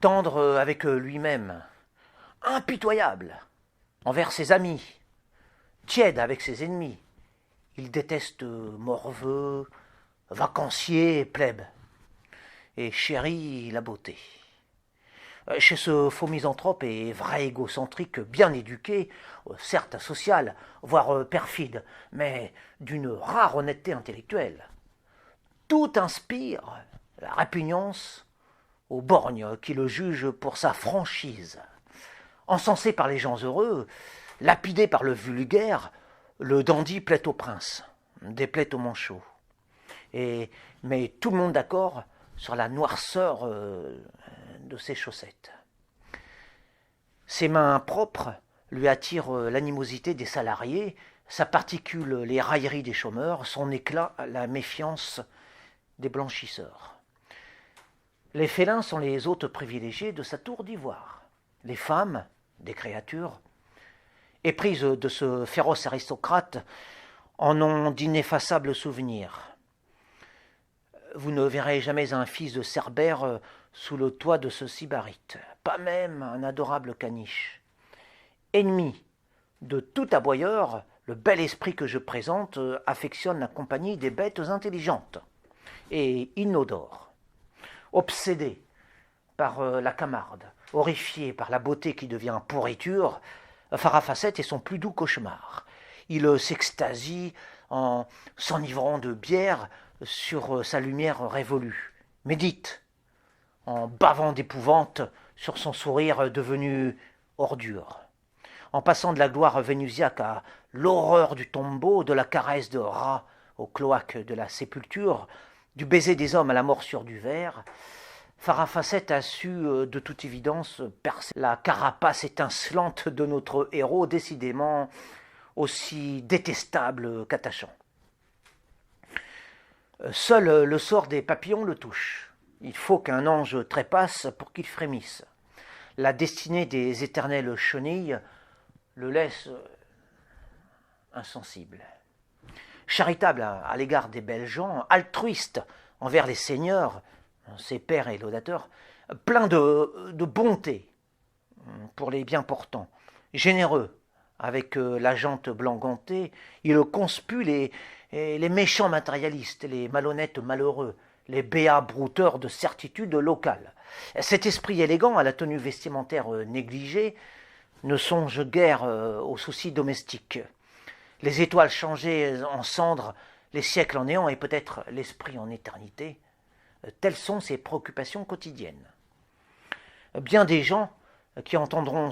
tendre avec lui-même, impitoyable envers ses amis, tiède avec ses ennemis. Il déteste morveux, vacanciers et plèbes, et chérit la beauté. Chez ce faux misanthrope et vrai égocentrique bien éduqué, certes asocial, voire perfide, mais d'une rare honnêteté intellectuelle, tout inspire la répugnance au borgne qui le juge pour sa franchise. Encensé par les gens heureux, lapidé par le vulgaire, le dandy plaît au prince, déplaît au manchot, et met tout le monde d'accord sur la noirceur de ses chaussettes. Ses mains propres lui attirent l'animosité des salariés, sa particule les railleries des chômeurs, son éclat la méfiance des blanchisseurs. Les félins sont les hôtes privilégiés de sa tour d'ivoire. Les femmes, des créatures, éprises de ce féroce aristocrate, en ont d'ineffaçables souvenirs. Vous ne verrez jamais un fils de Cerbère sous le toit de ce sybarite, pas même un adorable caniche. Ennemi de tout aboyeur, le bel esprit que je présente affectionne la compagnie des bêtes intelligentes et inodores. Obsédé par la camarde, horrifié par la beauté qui devient pourriture, Farafasset est son plus doux cauchemar. Il s'extasie en s'enivrant de bière sur sa lumière révolue, médite en bavant d'épouvante sur son sourire devenu ordure, en passant de la gloire vénusiaque à l'horreur du tombeau, de la caresse de rat au cloaque de la sépulture, du baiser des hommes à la morsure du ver. Farafasset a su de toute évidence percer la carapace étincelante de notre héros, décidément aussi détestable qu'attachant. Seul le sort des papillons le touche. Il faut qu'un ange trépasse pour qu'il frémisse. La destinée des éternelles chenilles le laisse insensible. Charitable à l'égard des belles gens, altruiste envers les seigneurs, ses pères et laudateurs, plein de bonté pour les bien portants, généreux avec la jante blanc-gantée, il conspue les méchants matérialistes, les malhonnêtes malheureux, les béats brouteurs de certitudes locales. Cet esprit élégant à la tenue vestimentaire négligée ne songe guère aux soucis domestiques. Les étoiles changées en cendres, les siècles en néant et peut-être l'esprit en éternité, telles sont ses préoccupations quotidiennes. Bien des gens qui entendront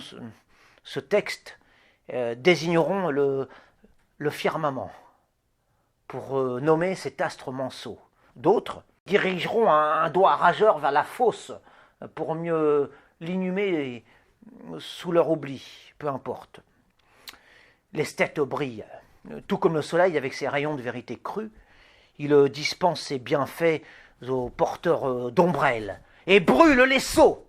ce texte désigneront le firmament pour nommer cet astre manceau. D'autres dirigeront un doigt rageur vers la fosse pour mieux l'inhumer sous leur oubli, peu importe. L'esthète brille, tout comme le soleil avec ses rayons de vérité crue. Il dispense ses bienfaits aux porteurs d'ombrelles et brûle les sots